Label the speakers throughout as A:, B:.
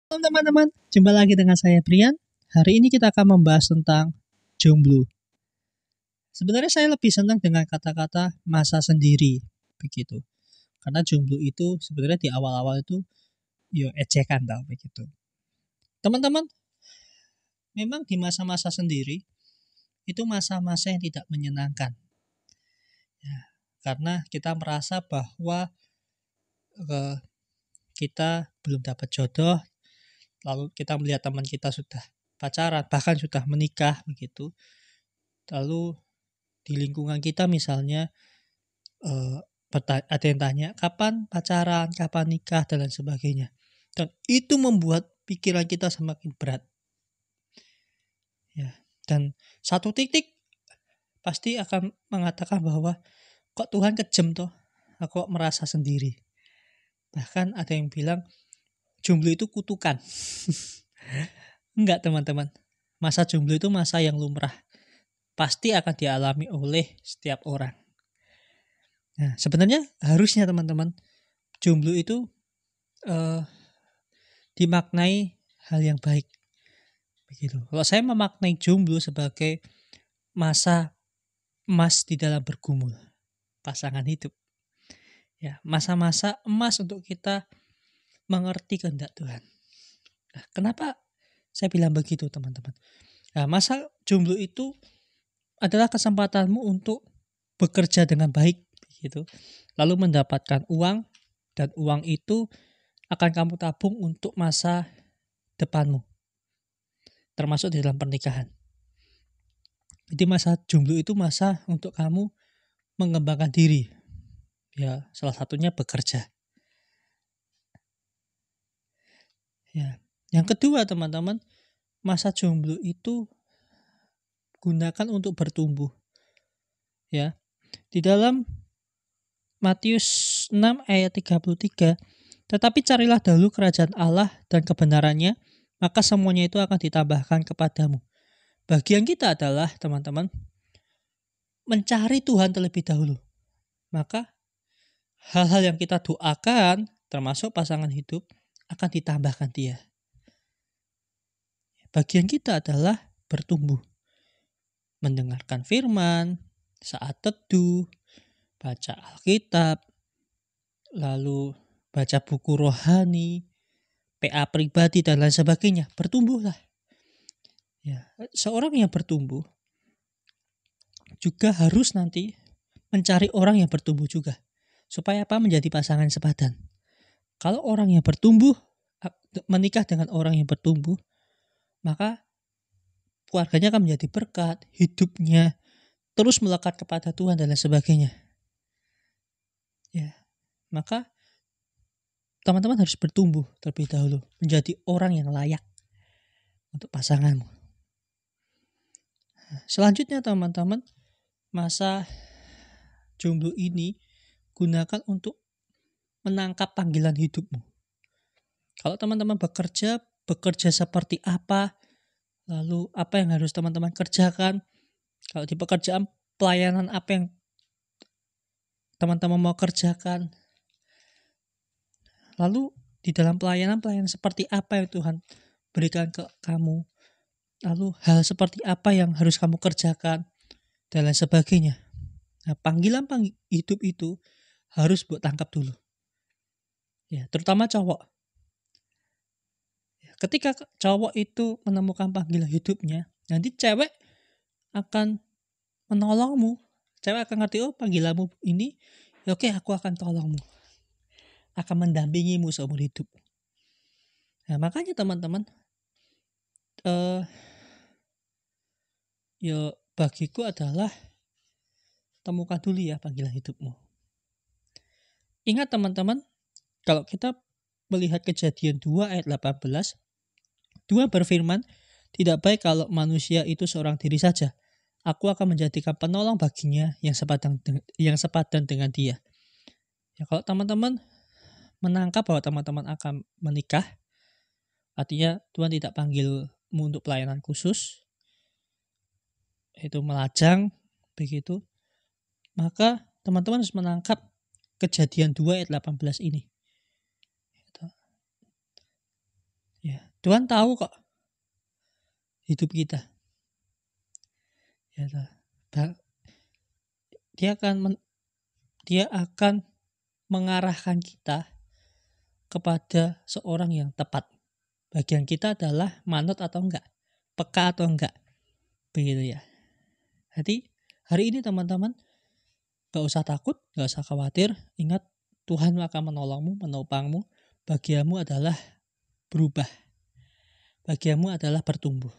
A: Halo teman-teman, jumpa lagi dengan saya Brian. Hari ini kita akan membahas tentang jomblo. Sebenarnya saya lebih senang dengan kata-kata masa sendiri, begitu. Karena jomblo itu sebenarnya di awal-awal itu ejekan tau begitu. Teman-teman, memang di masa-masa sendiri itu masa-masa yang tidak menyenangkan. Ya, karena kita merasa bahwa eh, kita belum dapat jodoh, lalu kita melihat teman kita sudah pacaran, bahkan sudah menikah begitu. Lalu di lingkungan kita misalnya eh, ada yang tanya kapan pacaran, kapan nikah dan lain sebagainya. Dan itu membuat pikiran kita semakin berat. Ya. Dan satu titik pasti akan mengatakan bahwa kok Tuhan kejam toh, aku kok merasa sendiri. Bahkan ada yang bilang jomblo itu kutukan. Enggak teman-teman. Masa jomblo itu masa yang lumrah. Pasti akan dialami oleh setiap orang. Nah, sebenarnya harusnya teman-teman jomblo itu eh, dimaknai hal yang baik. Begitu. Kalau saya memaknai jomblo sebagai masa emas di dalam bergumul pasangan hidup. Ya, masa-masa emas untuk kita mengerti kehendak Tuhan. Nah, kenapa saya bilang begitu, teman-teman? Nah, masa jomblo itu adalah kesempatanmu untuk bekerja dengan baik, gitu. Lalu mendapatkan uang dan uang itu akan kamu tabung untuk masa depanmu, termasuk di dalam pernikahan. Jadi masa jomblo itu masa untuk kamu mengembangkan diri. Ya, salah satunya bekerja. Ya. Yang kedua, teman-teman, masa jomblo itu gunakan untuk bertumbuh. Ya. Di dalam Matius 6 ayat 33, tetapi carilah dahulu kerajaan Allah dan kebenarannya, maka semuanya itu akan ditambahkan kepadamu. Bagian kita adalah, teman-teman, mencari Tuhan terlebih dahulu. Maka hal-hal yang kita doakan, termasuk pasangan hidup, akan ditambahkan dia. Bagian kita adalah bertumbuh. Mendengarkan firman, saat teduh, baca Alkitab, lalu baca buku rohani, PA pribadi dan lain sebagainya. Bertumbuhlah. Ya, seorang yang bertumbuh juga harus nanti mencari orang yang bertumbuh juga. Supaya apa? Menjadi pasangan sepadan. Kalau orang yang bertumbuh menikah dengan orang yang bertumbuh, maka keluarganya akan menjadi berkat, hidupnya terus melekat kepada Tuhan dan lain sebagainya. Ya, maka teman-teman harus bertumbuh terlebih dahulu menjadi orang yang layak untuk pasanganmu. Selanjutnya teman-teman, masa jomblo ini gunakan untuk menangkap panggilan hidupmu. Kalau teman-teman bekerja seperti apa, lalu apa yang harus teman-teman kerjakan. Kalau di pekerjaan, pelayanan apa yang teman-teman mau kerjakan. Lalu di dalam pelayanan seperti apa yang Tuhan berikan ke kamu. Lalu hal seperti apa yang harus kamu kerjakan dan lain sebagainya. Nah, panggilan hidup itu harus buat tangkap dulu. Ya, terutama cowok. Ketika cowok itu menemukan panggilan hidupnya, nanti cewek akan menolongmu. Cewek akan ngerti, oh panggilanmu ini, ya oke aku akan tolongmu. Akan mendampingimu seumur hidup. Nah makanya teman-teman, ya bagiku adalah temukan dulu ya panggilan hidupmu. Ingat teman-teman, kalau kita melihat Kejadian 2 ayat 18, 2 berfirman, tidak baik kalau manusia itu seorang diri saja. Aku akan menjadikan penolong baginya yang sepadan dengan dia. Ya, kalau teman-teman menangkap bahwa teman-teman akan menikah, artinya Tuhan tidak panggilmu untuk pelayanan khusus, itu melajang, begitu, maka teman-teman harus menangkap Kejadian 2 ayat 18 ini. Ya. Tuhan tahu kok hidup kita. Ya, dia akan mengarahkan kita kepada seorang yang tepat. Bagian kita adalah manut atau enggak, peka atau enggak, begitu ya. Jadi hari ini teman-teman gak usah takut, gak usah khawatir. Ingat, Tuhan akan menolongmu, menopangmu. Bagianmu adalah berubah. Bagianmu adalah bertumbuh.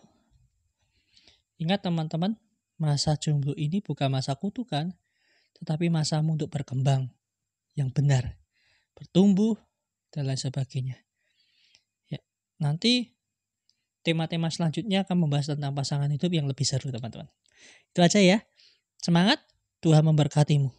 A: Ingat teman-teman, masa jomblo ini bukan masa kutukan, tetapi masamu untuk berkembang yang benar, bertumbuh, dan lain sebagainya. Ya, nanti tema-tema selanjutnya akan membahas tentang pasangan hidup yang lebih seru teman-teman. Itu aja ya. Semangat, Tuhan memberkatimu.